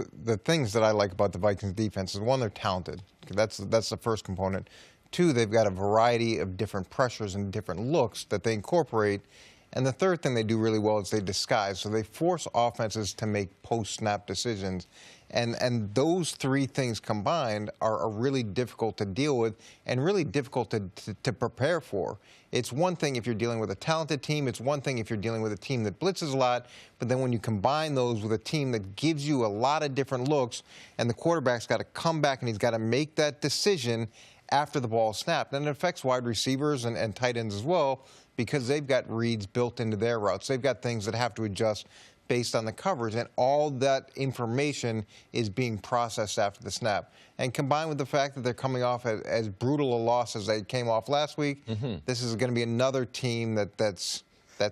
the things that I like about the Vikings defense is, one, they're talented. That's the first component. Two, they've got a variety of different pressures and different looks that they incorporate. And the third thing they do really well is they disguise. So they force offenses to make post-snap decisions. And those three things combined are really difficult to deal with and really difficult to prepare for. It's one thing if you're dealing with a talented team. It's one thing if you're dealing with a team that blitzes a lot. But then when you combine those with a team that gives you a lot of different looks, and the quarterback's got to come back and he's got to make that decision after the ball is snapped. And it affects wide receivers and tight ends as well, because they've got reads built into their routes. They've got things that have to adjust based on the coverage, and all that information is being processed after the snap. And combined with the fact that they're coming off as brutal a loss as they came off last week, this is going to be another team that's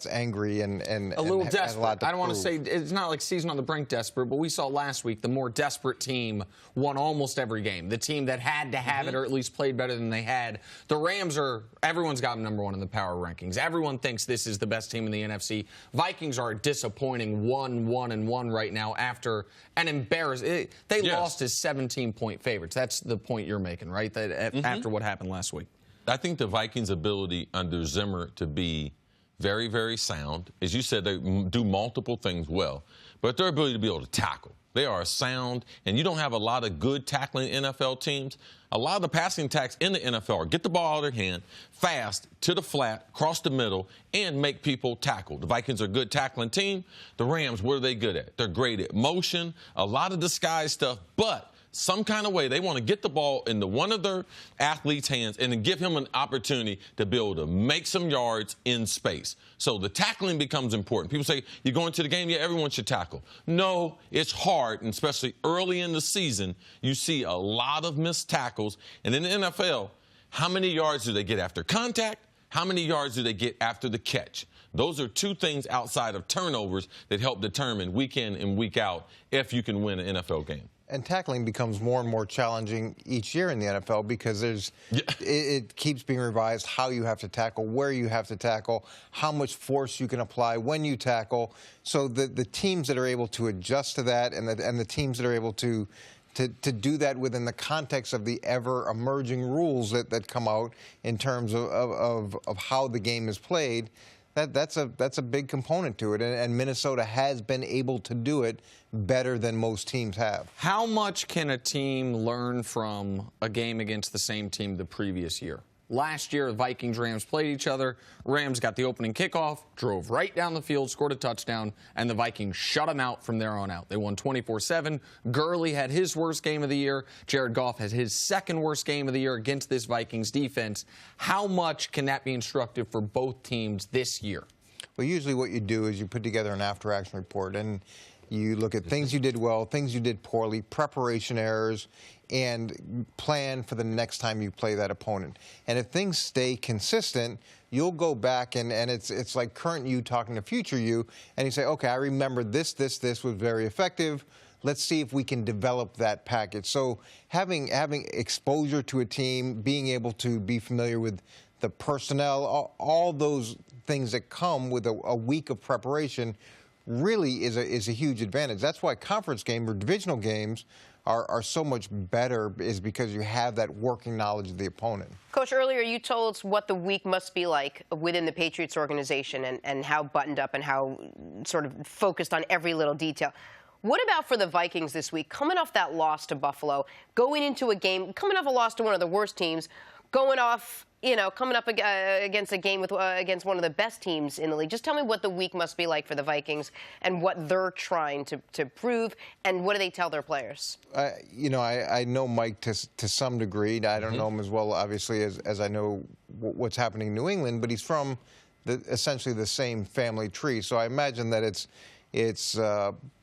angry and a little desperate. Has a lot to I don't want to say it's not like season on the brink desperate, but we saw last week the more desperate team won almost every game. The team that had to have it, or at least played better than they had. The Rams everyone's got them number 1 in the power rankings. Everyone thinks this is the best team in the NFC. Vikings are a disappointing 1-1-1 right now after an embarrassment. They lost as 17-point favorites. That's the point you're making, right? That after what happened last week. I think the Vikings' ability under Zimmer to be very, very sound. As you said, they do multiple things well, but their ability to be able to tackle. They are sound, and you don't have a lot of good tackling NFL teams. A lot of the passing attacks in the NFL are get the ball out of their hand, fast, to the flat, across the middle, and make people tackle. The Vikings are a good tackling team. The Rams, what are they good at? They're great at motion, a lot of disguise stuff, but some kind of way they want to get the ball into one of their athletes' hands and then give him an opportunity to be able to make some yards in space. So the tackling becomes important. People say, you're going to the game, yeah, everyone should tackle. No, it's hard, and especially early in the season, you see a lot of missed tackles. And in the NFL, how many yards do they get after contact? How many yards do they get after the catch? Those are two things outside of turnovers that help determine week in and week out if you can win an NFL game. And tackling becomes more and more challenging each year in the NFL, because it keeps being revised how you have to tackle, where you have to tackle, how much force you can apply when you tackle. So the teams that are able to adjust to that, and the teams that are able to do that within the context of the ever-emerging rules that come out in terms of how the game is played, that's a big component to it, and Minnesota has been able to do it better than most teams have. How much can a team learn from a game against the same team the previous year? Last year, the Vikings-Rams played each other. Rams got the opening kickoff, drove right down the field, scored a touchdown, and the Vikings shut them out from there on out. They won 24-7. Gurley had his worst game of the year. Jared Goff had his second worst game of the year against this Vikings defense. How much can that be instructive for both teams this year? Well, usually what you do is you put together an after-action report, and you look at things you did well, things you did poorly, preparation errors, and plan for the next time you play that opponent. And if things stay consistent, you'll go back and it's like current you talking to future you, and you say, okay, I remember this was very effective. Let's see if we can develop that package. So having exposure to a team, being able to be familiar with the personnel, all those things that come with a week of preparation really is a huge advantage. That's why conference games or divisional games are so much better, is because you have that working knowledge of the opponent. Coach, earlier you told us what the week must be like within the Patriots organization, and how buttoned up and how sort of focused on every little detail. What about for the Vikings this week, coming off that loss to Buffalo, going into a game, coming off a loss to one of the worst teams, going off, coming up against a game against one of the best teams in the league? Just tell me what the week must be like for the Vikings and what they're trying to prove, and what do they tell their players? I know Mike to some degree. I don't know him as well, obviously, as I know what's happening in New England, but he's from essentially the same family tree. So I imagine that it's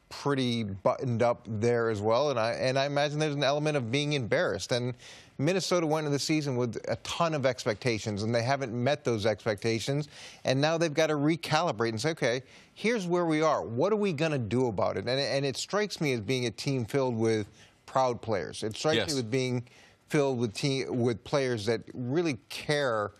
pretty buttoned up there as well, and I imagine there's an element of being embarrassed. And Minnesota went into the season with a ton of expectations, and they haven't met those expectations, and now they've got to recalibrate and say, okay, here's where we are. What are we going to do about it? And it strikes me as being a team filled with proud players. It strikes me with being filled with players that really care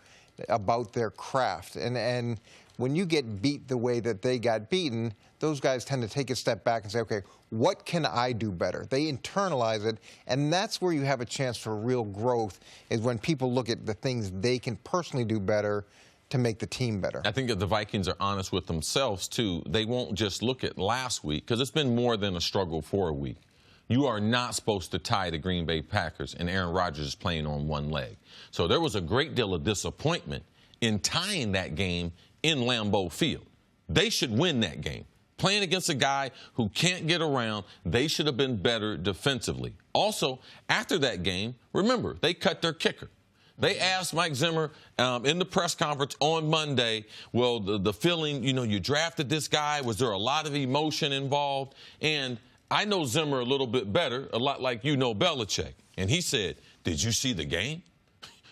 about their craft. And when you get beat the way that they got beaten, those guys tend to take a step back and say, okay, what can I do better? They internalize it, and that's where you have a chance for real growth, is when people look at the things they can personally do better to make the team better. I think if the Vikings are honest with themselves, too, they won't just look at last week, because it's been more than a struggle for a week. You are not supposed to tie the Green Bay Packers, and Aaron Rodgers is playing on one leg. So there was a great deal of disappointment in tying that game in Lambeau Field. They should win that game. Playing against a guy who can't get around, they should have been better defensively. Also, after that game, remember, they cut their kicker. They asked Mike Zimmer in the press conference on Monday, well, the feeling, you drafted this guy, was there a lot of emotion involved? And I know Zimmer a little bit better, a lot like you know Belichick. And he said, did you see the game?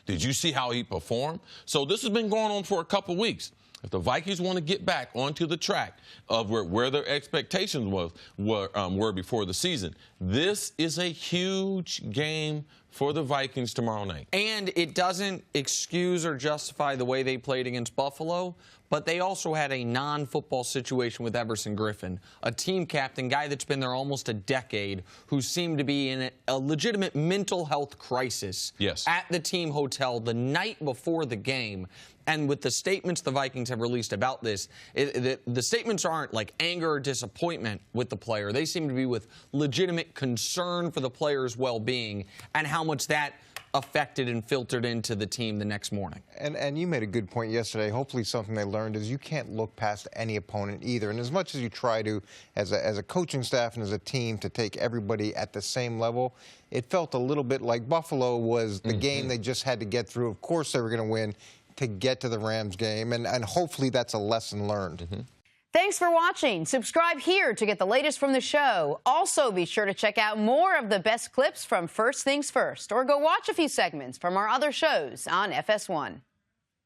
Did you see how he performed? So this has been going on for a couple weeks. If the Vikings want to get back onto the track of where their expectations were before the season, this is a huge game for the Vikings tomorrow night. And it doesn't excuse or justify the way they played against Buffalo, but they also had a non-football situation with Everson Griffin, a team captain, guy that's been there almost a decade, who seemed to be in a legitimate mental health crisis at the team hotel the night before the game. And with the statements the Vikings have released about this, the statements aren't like anger or disappointment with the player. They seem to be with legitimate concern for the player's well-being and how much that affected and filtered into the team the next morning. And you made a good point yesterday. Hopefully something they learned is you can't look past any opponent either. And as much as you try to, as a coaching staff and as a team, to take everybody at the same level, it felt a little bit like Buffalo was the game they just had to get through. Of course they were going to win to get to the Rams game, and hopefully that's a lesson learned. Thanks for watching. Subscribe here to get the latest from the show. Also, be sure to check out more of the best clips from First Things First, or go watch a few segments from our other shows on FS1.